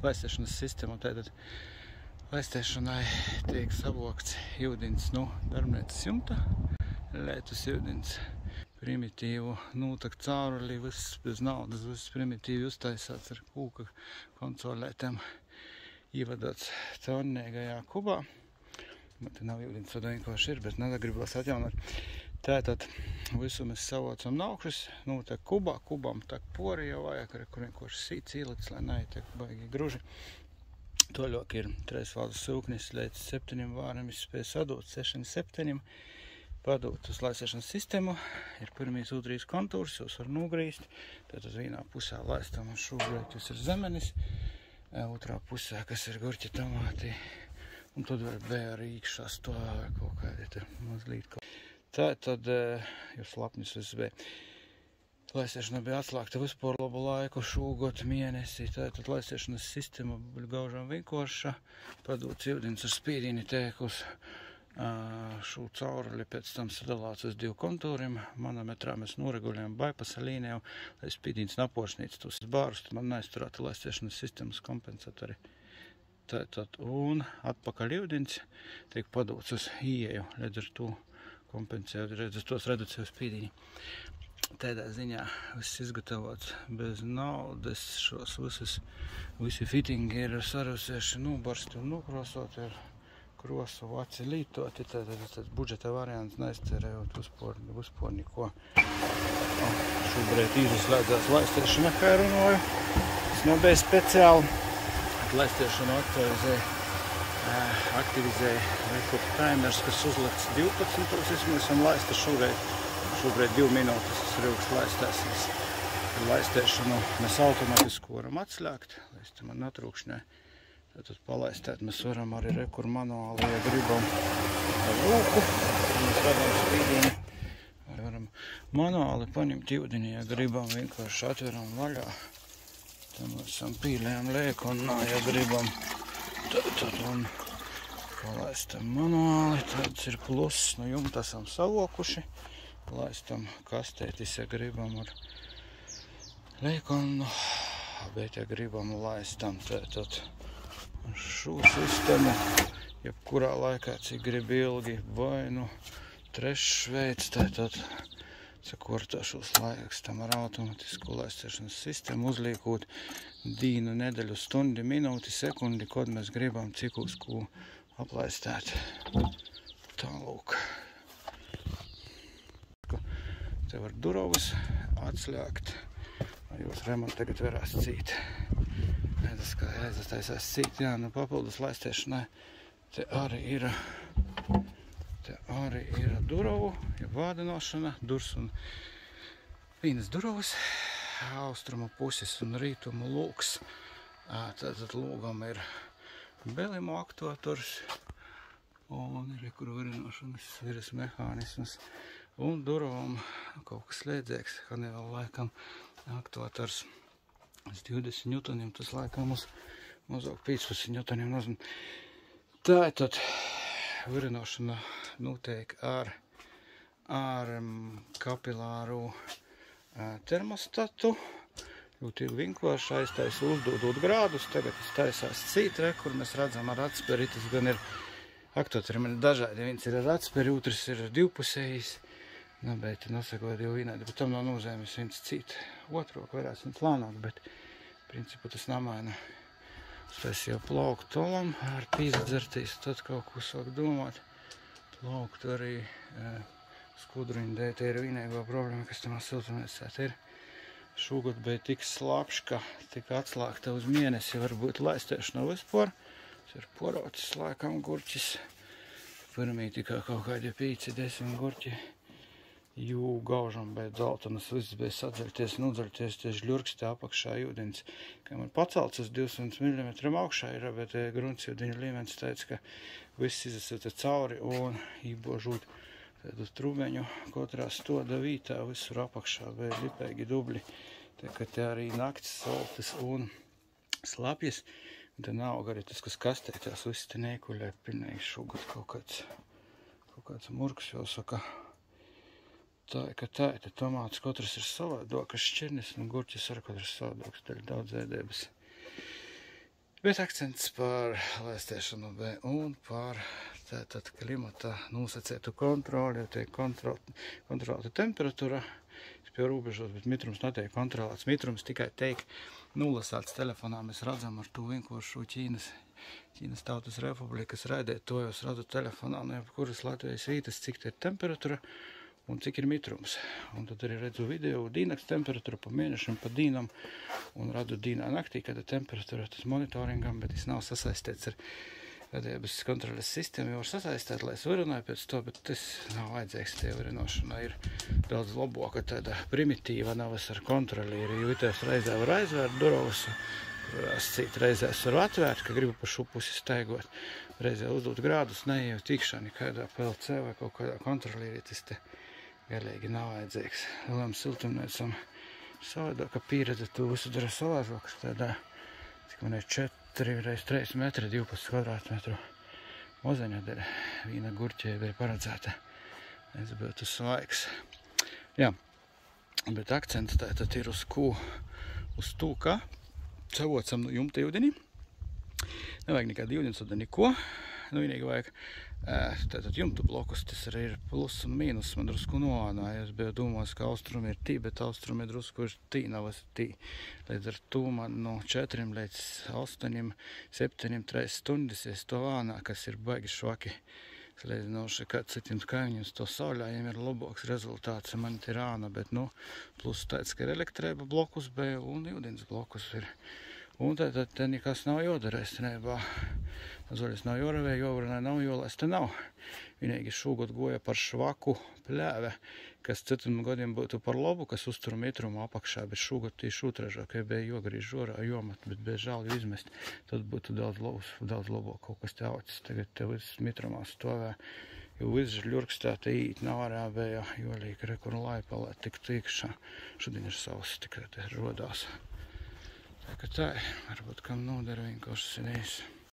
laistešanas sistēmu. Tātad laistešanai tiek savokts ūdens no darbnīcas jumta, lētus ūdens primitīvu nūtak cauruli, viss bez naudas, viss primitīvi uztaisāts ar kūka konsolētēm, ievadots caurnīgajā kubā. Man te nav ūdens, tad vienkārši ir, bet negribas atjaunot. Tātad visu mēs savocam naukšus, nūtak kubā, kubam tak pori jau vajag, kur vienkārši sīts ielikts, lai neietiek baigi gruži. Toļok ir 3 valdu sūknis līdz 7 vāriem, es spēju sadot 6-7, padot uz laisešanas sistēmu, ir 1-2 kontūrs, jūs var nogrīst, tātad vienā pusē laistam uz šūbrēt, jūs ir zemenis, otrā pusē, kas ir gurķi, tomāti, un tad var bija arī īkšā stovā vai kaut kādi te mazlīt kaut. Tātad jūs lapnis viss bija. Laistiešana bija atslēgta vispār labu laiku, šūgot mēnesi. Tātad laistiešanas sistēma bija gaužām vienkārša. Padots ūdens ar spīdīni tēkus. Šū cauruli pēc tam sadalāts uz 2 kontūriem. Manometrā mēs noregulējam baipasa līniju, lai spīdīns napošnīts tos bārus. Tad man neizturēta laistiešanas sistēmas kompensatori. Tātad un atpakaļ ūdens tiek padots uz ieju, līdz ar to kompensējot tos reducēju spīdīni. Tādā ziņā viss izgatavots bez naudas, visi fittingi ir sarusēši, nobarsti un nokrosoti ar krosu vaci lītoti, tad budžeta variants neizcerējot vispār neko. Šobrīd izslēdzās laistiešana, kā runāju. Tas nav bija speciāli. Laistiešanu aktivizēja rekordu timers, kas uzlikts 12. Mēs esam laista šobrīd 2 minūtes rūks laistēsies. Laistēšanu mēs automatiski varam atslēgt, lai es te man natrūkšņai. Tātad palaistēt mēs varam arī rekur manuāli, ja gribam ar rūku. Mēs varam spīdīni. Varam manuāli paņemt ūdeni, ja gribam vienkārši atveram vaļā. Tad mēs esam pīlējam lieku un, ja gribam, tad un palaistam manuāli. Tāds ir pluss, no jumta esam savokuši. Laistam kastētis, ja gribam ar lieku un, bet ja gribam laistam tātad šo sistēmu, jebkurā laikā, cik grib ilgi, vai nu trešs veids, tātad sakortošos laiks tam ar automatisku laistešanas sistēmu, uzliekot dīnu nedaļu stundi, minūti, sekundi, kod mēs gribam cikus ko aplaistēt. Tālūk. Te var durovas atslēgt, lai jūs remonti tagad varās cīt. Tas kā aiztaisās cīt, jā, nu papildus laistešanai te arī ir durovu, ja vādinošana, durs un vienas durovas, austrumu puses un rītumu lūks. Tātad lūgam ir belimo aktuators un ir kur varinošanas viras mehānisms. Un durovam kaut kas liedzēks, kad vēl laikam aktuators uz 20 newtoniem, tas laikam uz mazāk 15 newtoniem nozīm. Tātad varinošana notiek ar kapilāru termostatu. Ļoti vienkārši aiztaisa uzdodot grādus. Tagad tas taisās cītre, kur mēs redzam ar atsperi. Tas gan ir aktuātori, man ir dažādi. Viens ir ar atsperi, otrs ir ar divpusējis. Nu, bet nosakot jau vienādi, bet tam nav nozīmes viens cīt. Otro, ka varēs viens lēnāk, bet principu tas namaina. Es jau plauktu tolam ar pīzdzertīs, tad kaut ko sāk domāt. Plauktu arī skudriņu dēļ, te ir vienīgā problēma, kas tam siltumnīcēt ir. Šogad bija tik slapš, ka tika atslēgta uz mēnesi, varbūt laistēšana vispār. Tas ir porocis laikam gurķis. Pirmī tikai kaut kādi 5-10 gurķi. Jū gaužam bija dzeltenas, viss bija sadzeļties, nudzeļties, tie žļurksti apakšā ūdens. Kamēr pacelts uz 200 mm augšā ir, bet gruntsūdeņu līmenis teica, ka viss izasita cauri un ībožūt tādu trubeņu. Katrā stoda vītā visur apakšā bija lipēgi dubļi. Tā kā te arī nakts, soltis un slapjas. Un te nav arī tas, kas kastētās, viss te neikuļē pilnīgi šogad kaut kāds murks jau saka. Tā, ka tā, te tomāts katrs ir savādākas šķirnes un gurķis ar katrs savādākas, daļ daudz ēdēbas. Bet akcents par lēstēšanu un par tātad klimata nosacētu kontroli, jo tiek kontrolēta temperatūra, pie robežos, bet mitrums netiek kontrolēts. Mitrums tikai tiek nulasāts telefonā. Mēs redzam ar to vienkāršu Ķīnas Tautas Republikas raidētoju. Es redzu telefonā, no kuras Latvijas vītas, cik ir temperatūra un cik ir mitrums. Un tad arī redzu video dīnaks temperatūra pa mēnešam, pa dīnam, un radu dīnā naktī, kad ir temperatūra, tas monitoringam, bet tas nav sasaistīts ar vedības kontroles sistēmu, jau var sasaistīt, lai es varināju pēc to, bet tas nav vajadzīgs. Tie varinošana ir daudz labāka, tāda primitīva, nav es ar kontroli, jo itēs reizē var aizvērt durvis, cita reizēs var atvērt, ka gribu pa šo pusi staigot, reizē uzdot grādus, neiet tikšā nekādā PLC vai kaut kādā kontrolīrī, tas te galīgi nav vajadzīgs. Lielam siltumniecam savādāka pieredze, tu visu dara savādāk, tādā, cik man ir 4x3 metri, 12 kvadrātmetru mozeņa dara. Vīna gurķēba ir paredzēta. Es būtu svaigs. Jā, bet akcents tātad ir uz to, ka savocam no jumta ūdeni. Nevajag nekādu ūdens un neko. Vienīgi vajag tātad jumtu blokus, tas arī ir plus un mīnus. Man drusku noānāja. Es biju domājis, ka austrumi ir tī, bet austrumi ir drusku ir tī, nav es tī. Līdz ar to man no 4 līdz 8, 7, 3 stundas es to ānā, kas ir baigi švaki. Salīdzinoši, kā citiem kaimiņiem to sauļājiem ir labāks rezultāts. Man ir āna, bet plus tāds, ka ir elektrēba blokus bija un ūdens blokus ir. Un tad te nekas nav jodara, es nebā. Mazuļas nav joravē, jovarnē nav, jolēs te nav. Vienīgi šogad goja par švaku pļēve, kas citiem gadiem būtu par labu, kas uztur mitrumu apakšā, bet šogad tieši otrāžāk, ja bija jogrīž žorā, jomat, bet bija žēl izmest, tad būtu daudz labāk kaut kas te aucis. Tagad te viss mitrumā stovē, jo viss ļurkstā te īt nav arābējā, jo līka rekur laipalē tik tīkšā. Šodien ir savs, tikai te rodās. Tā ka tā, varbūt kam nodara vienkārši sinīs.